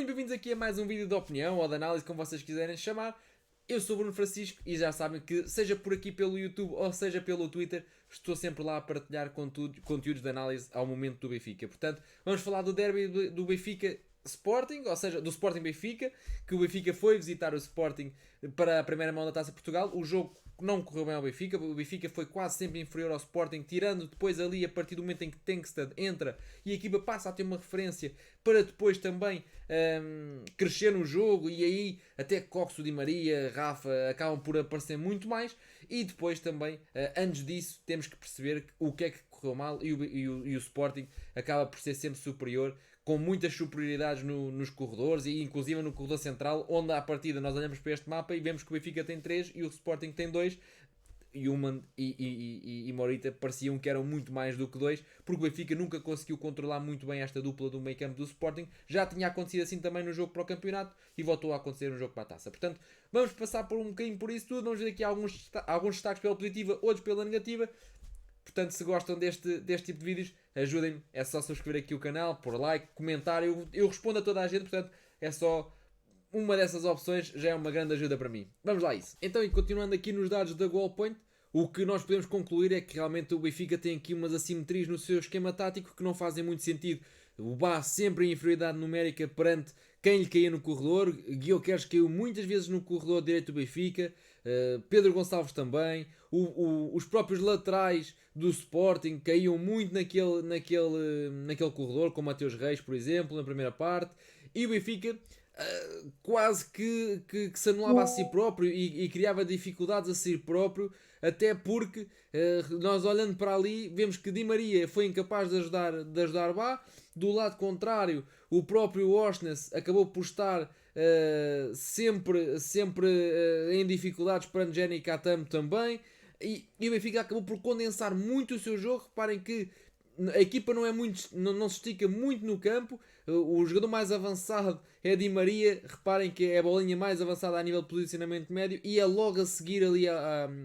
muito bem-vindos aqui a mais um vídeo de opinião ou de análise, como vocês quiserem chamar. Eu sou o Bruno Francisco e já sabem que, seja por aqui pelo YouTube ou seja pelo Twitter, estou sempre lá a partilhar conteúdos de análise ao momento do Benfica. Portanto, vamos falar do derby do Benfica Sporting, ou seja, do Sporting Benfica, que o Benfica foi visitar o Sporting para a primeira mão da Taça de Portugal. O jogo não correu bem ao Benfica, o Benfica foi quase sempre inferior ao Sporting, tirando depois ali a partir do momento em que Tankstad entra e a equipa passa a ter uma referência para depois também crescer no jogo, e aí até Coxo, Di Maria, Rafa acabam por aparecer muito mais, e depois também, antes disso, temos que perceber o que é que correu mal, e o Sporting acaba por ser sempre superior, com muitas superioridades nos corredores e inclusive no corredor central, onde à partida nós olhamos para este mapa e vemos que o Benfica tem 3 e o Sporting tem 2. Human e Morita pareciam que eram muito mais do que 2, porque o Benfica nunca conseguiu controlar muito bem esta dupla do meio campo do Sporting. Já tinha acontecido assim também no jogo para o campeonato e voltou a acontecer no jogo para a taça. Portanto, vamos passar por um bocadinho por isso tudo. Vamos ver aqui alguns destaques pela positiva, outros pela negativa. Portanto, se gostam deste tipo de vídeos, ajudem-me. É só subscrever aqui o canal, pôr like, comentar. Eu respondo a toda a gente, portanto, é só uma dessas opções, já é uma grande ajuda para mim. Vamos lá a isso. Então, e continuando aqui nos dados da Goalpoint, o que nós podemos concluir é que realmente o Benfica tem aqui umas assimetrias no seu esquema tático que não fazem muito sentido. O Bá sempre em inferioridade numérica perante quem lhe caía no corredor. Gyökeres caiu muitas vezes no corredor direito do Benfica. Pedro Gonçalves também. Os próprios laterais do Sporting caíam muito naquele corredor, como Mateus Reis, por exemplo, na primeira parte. E o Benfica quase que se anulava a si próprio e criava dificuldades a si próprio, até porque nós olhando para ali vemos que Di Maria foi incapaz de ajudar Bá. Do lado contrário, o próprio Osnes acabou por estar sempre em dificuldades para Jenny Katam também, e o Benfica acabou por condensar muito o seu jogo. Reparem que a equipa não se estica muito no campo. O jogador mais avançado é Di Maria. Reparem que é a bolinha mais avançada a nível de posicionamento médio e é logo a seguir ali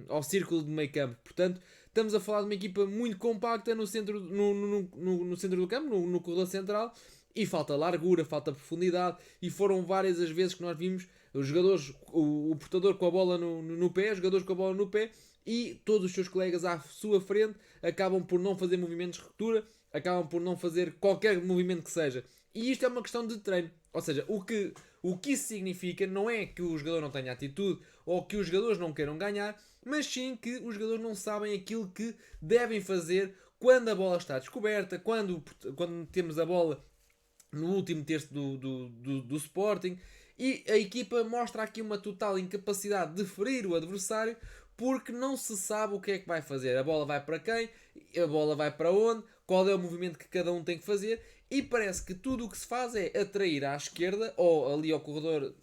ao círculo de meio campo. Portanto, estamos a falar de uma equipa muito compacta no centro, no centro do campo, no corredor central, e falta largura, falta profundidade, e foram várias as vezes que nós vimos os jogadores, o portador com a bola no pé, os jogadores com a bola no pé, e todos os seus colegas à sua frente acabam por não fazer movimentos de ruptura, acabam por não fazer qualquer movimento que seja. E isto é uma questão de treino. Ou seja, o que isso significa não é que o jogador não tenha atitude ou que os jogadores não queiram ganhar, mas sim que os jogadores não sabem aquilo que devem fazer quando a bola está descoberta, quando temos a bola no último terço do Sporting, e a equipa mostra aqui uma total incapacidade de ferir o adversário, porque não se sabe o que é que vai fazer. A bola vai para quem? A bola vai para onde? Qual é o movimento que cada um tem que fazer? E parece que tudo o que se faz é atrair à esquerda, ou ali ao corredor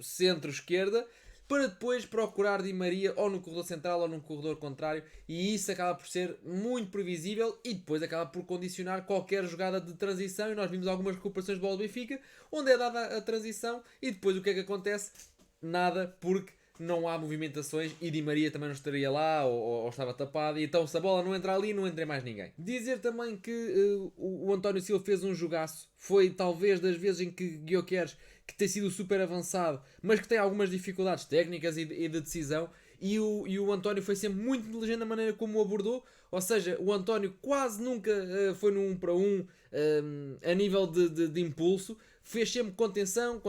centro-esquerda, para depois procurar Di Maria ou no corredor central ou no corredor contrário, e isso acaba por ser muito previsível e depois acaba por condicionar qualquer jogada de transição. E nós vimos algumas recuperações de bola do Benfica onde é dada a transição e depois o que é que acontece? Nada, porque não há movimentações e Di Maria também não estaria lá ou estava tapado, e então se a bola não entra ali, não entra mais ninguém. Dizer também que o António Silva fez um jogaço. Foi talvez das vezes em que Gyökeres, que tem sido super avançado, mas que tem algumas dificuldades técnicas e de decisão, e o António foi sempre muito inteligente na maneira como o abordou. Ou seja, o António quase nunca foi no 1 para 1 a nível de impulso. Fez sempre contenção,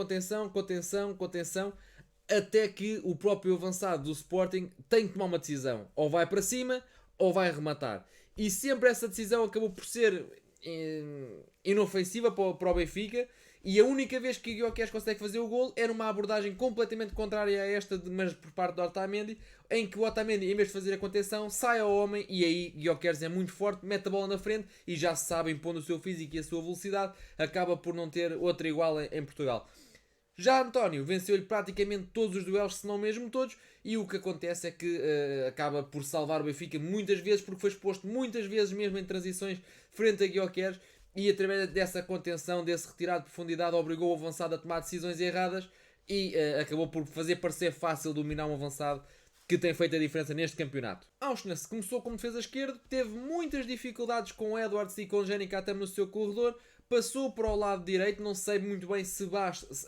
até que o próprio avançado do Sporting tem que tomar uma decisão. Ou vai para cima, ou vai rematar. E sempre essa decisão acabou por ser inofensiva para o Benfica. E a única vez que o Gyökeres consegue fazer o gol é numa abordagem completamente contrária a esta, mas por parte do Otamendi, em que o Otamendi, em vez de fazer a contenção, sai ao homem, e aí Gyökeres é muito forte, mete a bola na frente e já se sabe, impondo o seu físico e a sua velocidade, acaba por não ter outra igual em Portugal. Já António venceu-lhe praticamente todos os duelos, se não mesmo todos, e o que acontece é que acaba por salvar o Benfica muitas vezes, porque foi exposto muitas vezes mesmo em transições frente a Gyökeres, e através dessa contenção, desse retirado de profundidade, obrigou o avançado a tomar decisões erradas e acabou por fazer parecer fácil dominar um avançado que tem feito a diferença neste campeonato. Auschwitz começou como defesa esquerda, teve muitas dificuldades com Edwards e com Jenny Katam no seu corredor, passou para o lado direito, não sei muito bem se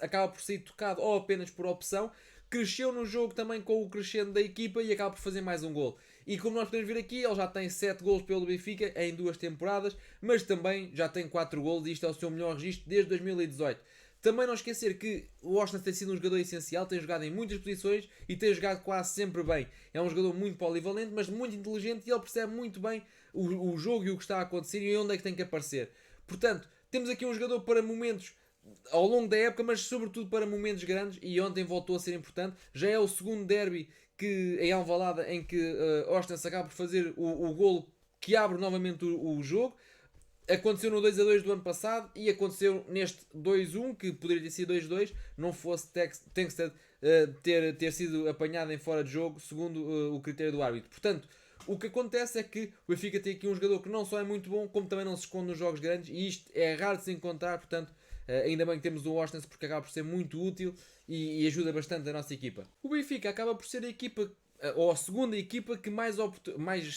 acaba por sair tocado ou apenas por opção, cresceu no jogo também com o crescendo da equipa e acaba por fazer mais um gol. E como nós podemos ver aqui, ele já tem 7 golos pelo Benfica em 2 temporadas, mas também já tem 4 golos e isto é o seu melhor registro desde 2018. Também não esquecer que o Washington tem sido um jogador essencial, tem jogado em muitas posições e tem jogado quase sempre bem. É um jogador muito polivalente, mas muito inteligente e ele percebe muito bem o jogo e o que está a acontecer e onde é que tem que aparecer. Portanto, temos aqui um jogador para momentos ao longo da época, mas sobretudo para momentos grandes, e ontem voltou a ser importante. Já é o segundo derby em Alvalade em que Austin se acaba por fazer o golo que abre novamente o jogo. Aconteceu no 2-2 do ano passado e aconteceu neste 2-1, que poderia ter sido 2-2, não fosse Tankstead ter sido apanhado em fora de jogo, segundo o critério do árbitro. Portanto, o que acontece é que o Benfica tem aqui um jogador que não só é muito bom, como também não se esconde nos jogos grandes, e isto é raro de se encontrar. Portanto, ainda bem que temos o Washington, porque acaba por ser muito útil e ajuda bastante a nossa equipa. O Benfica acaba por ser a equipa, ou a segunda equipa, que mais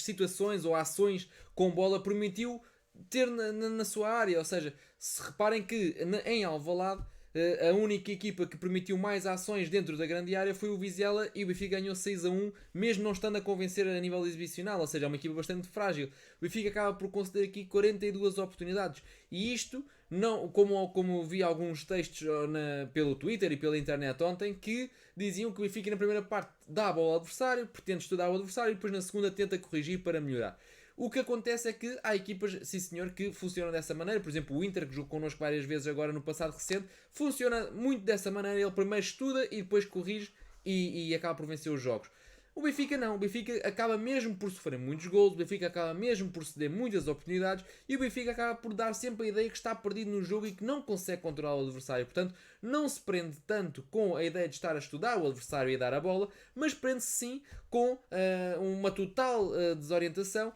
situações ou ações com bola permitiu ter na sua área. Ou seja, se reparem que em Alvalade a única equipa que permitiu mais ações dentro da grande área foi o Vizela e o Benfica ganhou 6-1, mesmo não estando a convencer a nível exibicional. Ou seja, é uma equipa bastante frágil. O Benfica acaba por conceder aqui 42 oportunidades e isto, não, como vi alguns textos pelo Twitter e pela internet ontem, que diziam que o Benfica na primeira parte dá a bola ao adversário, pretende estudar o adversário e depois na segunda tenta corrigir para melhorar. O que acontece é que há equipas, sim senhor, que funcionam dessa maneira. Por exemplo, o Inter, que jogou connosco várias vezes agora no passado recente, funciona muito dessa maneira. Ele primeiro estuda e depois corrige e acaba por vencer os jogos. O Benfica não. O Benfica acaba mesmo por sofrer muitos golos, o Benfica acaba mesmo por ceder muitas oportunidades e o Benfica acaba por dar sempre a ideia que está perdido no jogo e que não consegue controlar o adversário. Portanto, não se prende tanto com a ideia de estar a estudar o adversário e a dar a bola, mas prende-se sim com uma total desorientação,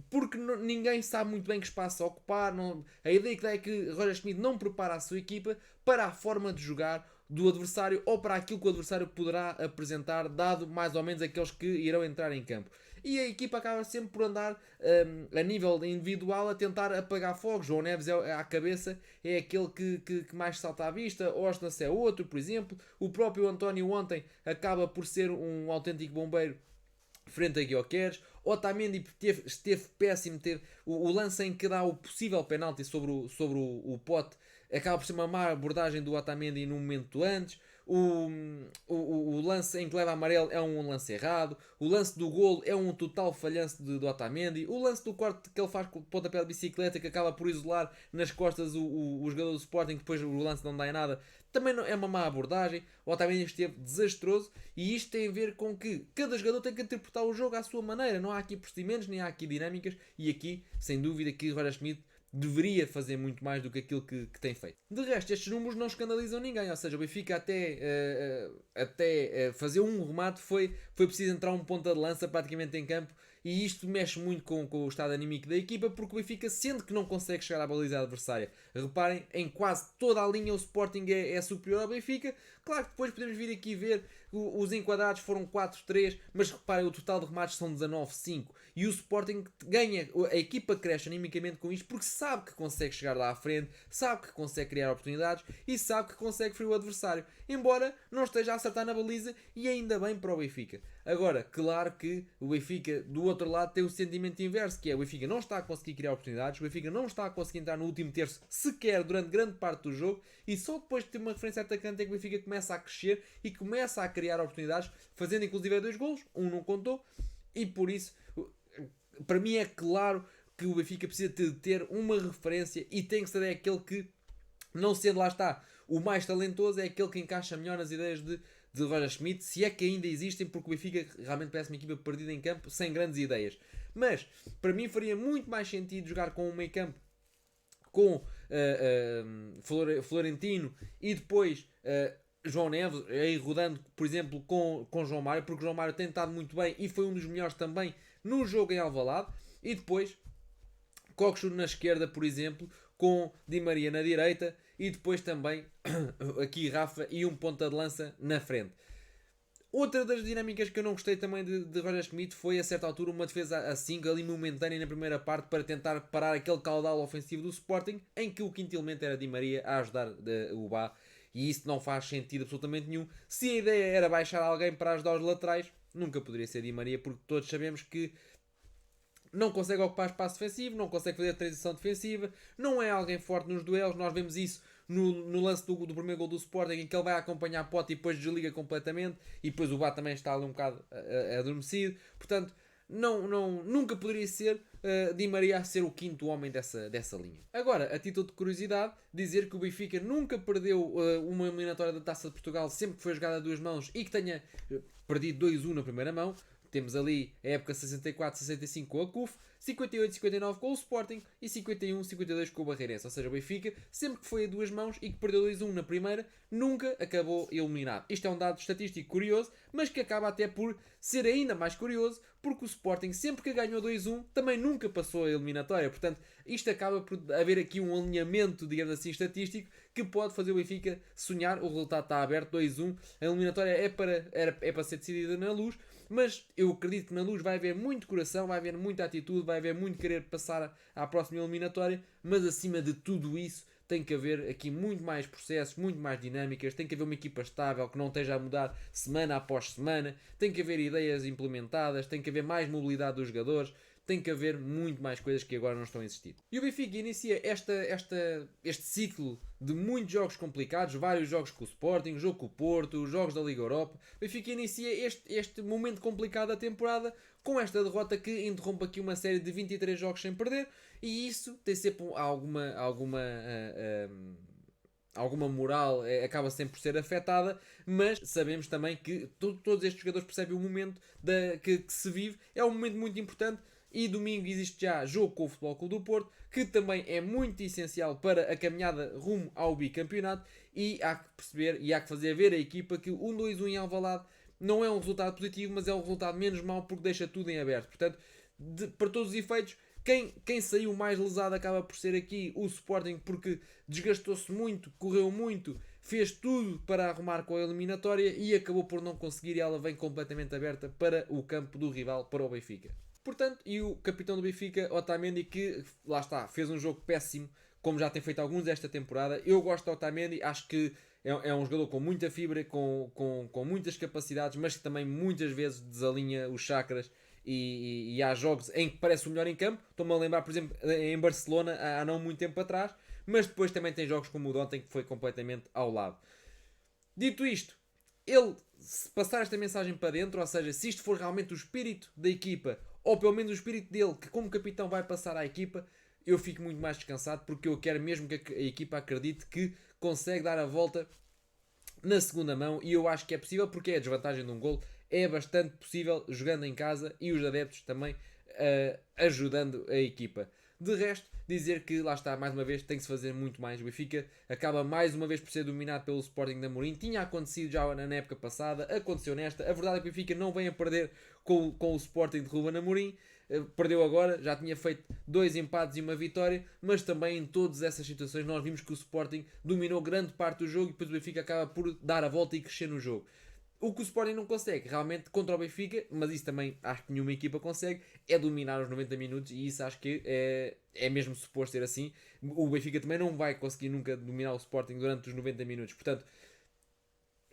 porque ninguém sabe muito bem que espaço ocupar. A ideia que dá é que Roger Schmidt não prepara a sua equipa para a forma de jogar do adversário ou para aquilo que o adversário poderá apresentar, dado mais ou menos aqueles que irão entrar em campo. E a equipa acaba sempre por andar a nível individual a tentar apagar fogos. João Neves à cabeça é aquele que mais salta à vista. Osnas é outro, por exemplo. O próprio António ontem acaba por ser um autêntico bombeiro frente a Gyökeres. Otamendi esteve péssimo. O lance em que dá o possível penalti sobre o Pote acaba por ser uma má abordagem do Otamendi no momento antes. O lance em que leva amarelo é um lance errado. O lance do golo é um total falhanço do Otamendi. O lance do corte que ele faz com o pontapé de bicicleta, que acaba por isolar nas costas o jogador do Sporting, que depois o lance não dá em nada, também não é uma má abordagem. O Otamendi esteve desastroso e isto tem a ver com que cada jogador tem que interpretar o jogo à sua maneira. Não há aqui procedimentos, nem há aqui dinâmicas, e aqui, sem dúvida, que Roger Schmidt deveria fazer muito mais do que aquilo que tem feito. De resto, estes números não escandalizam ninguém. Ou seja, o Benfica até fazer um remate foi preciso entrar um ponta de lança praticamente em campo, e isto mexe muito com o estado anímico da equipa, porque o Benfica, sendo que não consegue chegar à baliza adversária, reparem, em quase toda a linha o Sporting é superior ao Benfica. Claro que depois podemos vir aqui ver os enquadrados foram 4-3, mas reparem, o total de remates são 19-5 e o Sporting ganha, a equipa cresce animicamente com isto, porque sabe que consegue chegar lá à frente, sabe que consegue criar oportunidades e sabe que consegue ferir o adversário, embora não esteja a acertar na baliza, e ainda bem para o Benfica. Agora, claro que o Benfica do outro lado tem o sentimento inverso, que é o Benfica não está a conseguir criar oportunidades, o Benfica não está a conseguir entrar no último terço sequer durante grande parte do jogo, e só depois de ter uma referência atacante é que o Benfica começa a crescer e começa a criar oportunidades, fazendo inclusive 2 golos, um não contou, e por isso, para mim é claro que o Benfica precisa de ter uma referência e tem que ser aquele que, não sendo, lá está, o mais talentoso, é aquele que encaixa melhor nas ideias de Roger Schmidt, se é que ainda existem, porque o Benfica realmente parece uma equipa perdida em campo, sem grandes ideias. Mas, para mim faria muito mais sentido jogar com um meio campo com Florentino e depois João Neves, aí rodando, por exemplo, com João Mário, porque João Mário tem estado muito bem e foi um dos melhores também no jogo em Alvalade, e depois Coxo na esquerda, por exemplo, com Di Maria na direita, e depois também aqui Rafa e um ponta de lança na frente. Outra das dinâmicas que eu não gostei também de Roger Schmidt foi, a certa altura, uma defesa a 5 ali momentânea na primeira parte para tentar parar aquele caudal ofensivo do Sporting, em que o quinto elemento era Di Maria a ajudar o Bá, e isso não faz sentido absolutamente nenhum. Se a ideia era baixar alguém para ajudar os laterais, nunca poderia ser Di Maria, porque todos sabemos que não consegue ocupar espaço defensivo, não consegue fazer a transição defensiva, não é alguém forte nos duelos. Nós vemos isso no lance do primeiro gol do Sporting, em que ele vai acompanhar Pote e depois desliga completamente, e depois o Bá também está ali um bocado adormecido. Portanto, nunca poderia ser Di Maria a ser o quinto homem dessa linha. Agora, a título de curiosidade, dizer que o Benfica nunca perdeu uma eliminatória da Taça de Portugal, sempre que foi jogada a duas mãos, e que tenha perdido 2-1 na primeira mão. Temos ali a época 64-65 com a CUF, 58-59 com o Sporting e 51-52 com o Barreirense. Ou seja, o Benfica, sempre que foi a duas mãos e que perdeu 2-1 na primeira, nunca acabou eliminado. Isto é um dado estatístico curioso, mas que acaba até por ser ainda mais curioso, porque o Sporting, sempre que ganhou 2-1, também nunca passou a eliminatória. Portanto, isto acaba por haver aqui um alinhamento, digamos assim, estatístico, que pode fazer o Benfica sonhar. O resultado está aberto, 2-1. A eliminatória é para ser decidida na Luz, mas eu acredito que na Luz vai haver muito coração, vai haver muita atitude, vai haver muito querer passar à próxima eliminatória, mas acima de tudo isso tem que haver aqui muito mais processos, muito mais dinâmicas, tem que haver uma equipa estável que não esteja a mudar semana após semana, tem que haver ideias implementadas, tem que haver mais mobilidade dos jogadores, tem que haver muito mais coisas que agora não estão a existir. E o Benfica inicia este ciclo de muitos jogos complicados, vários jogos com o Sporting, jogo com o Porto, jogos da Liga Europa. O Benfica inicia este momento complicado da temporada com esta derrota que interrompe aqui uma série de 23 jogos sem perder, e isso tem sempre alguma moral, acaba sempre por ser afetada, mas sabemos também que todos estes jogadores percebem o momento que se vive. É um momento muito importante. E domingo existe já jogo com o Futebol Clube do Porto, que também é muito essencial para a caminhada rumo ao bicampeonato, e há que perceber e há que fazer ver a equipa que 1-2-1 em Alvalade não é um resultado positivo, mas é um resultado menos mau, porque deixa tudo em aberto. Portanto, para todos os efeitos, quem saiu mais lesado acaba por ser aqui o Sporting, porque desgastou-se muito, correu muito, fez tudo para arrumar com a eliminatória e acabou por não conseguir, e ela vem completamente aberta para o campo do rival, para o Benfica. Portanto, e o capitão do Benfica, Otamendi, que lá está, fez um jogo péssimo, como já tem feito alguns esta temporada. Eu gosto de Otamendi, acho que é um jogador com muita fibra, com muitas capacidades, mas que também muitas vezes desalinha os chakras, e há jogos em que parece o melhor em campo. Estou-me a lembrar, por exemplo, em Barcelona, há não muito tempo atrás, mas depois também tem jogos como o de ontem, que foi completamente ao lado. Dito isto, ele, se passar esta mensagem para dentro, ou seja, se isto for realmente o espírito da equipa, ou pelo menos o espírito dele, que como capitão vai passar à equipa, eu fico muito mais descansado, porque eu quero mesmo que a equipa acredite que consegue dar a volta na segunda mão, e eu acho que é possível, porque é a desvantagem de um golo, é bastante possível jogando em casa, e os adeptos também ajudando a equipa. De resto, dizer que, lá está, mais uma vez, tem que se fazer muito mais. O Benfica acaba mais uma vez por ser dominado pelo Sporting de Amorim. Tinha acontecido já na época passada, aconteceu nesta. A verdade é que o Benfica não vem a perder com o Sporting de Ruben Amorim. Perdeu agora, já tinha feito 2 empates e uma vitória, mas também em todas essas situações nós vimos que o Sporting dominou grande parte do jogo, e depois o Benfica acaba por dar a volta e crescer no jogo. O que o Sporting não consegue realmente contra o Benfica, mas isso também acho que nenhuma equipa consegue, é dominar os 90 minutos, e isso acho que é mesmo suposto ser assim. O Benfica também não vai conseguir nunca dominar o Sporting durante os 90 minutos. Portanto,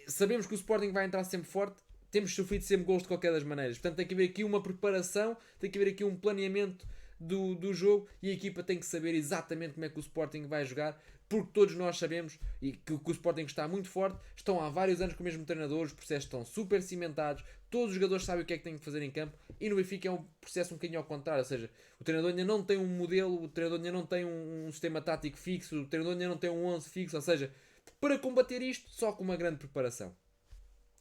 sabemos que o Sporting vai entrar sempre forte, temos sofrido sempre gols de qualquer das maneiras. Portanto, tem que haver aqui uma preparação, tem que haver aqui um planeamento do jogo, e a equipa tem que saber exatamente como é que o Sporting vai jogar, porque todos nós sabemos que o Sporting está muito forte, estão há vários anos com o mesmo treinador, os processos estão super cimentados, todos os jogadores sabem o que é que têm que fazer em campo, e no Benfica é um processo um bocadinho ao contrário, ou seja, o treinador ainda não tem um modelo, o treinador ainda não tem um sistema tático fixo, o treinador ainda não tem um 11 fixo, ou seja, para combater isto, só com uma grande preparação.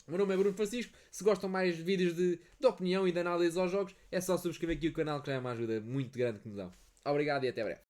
O meu nome é Bruno Francisco. Se gostam mais de vídeos de opinião e de análise aos jogos, é só subscrever aqui o canal, que já é uma ajuda muito grande que me dão. Obrigado e até breve.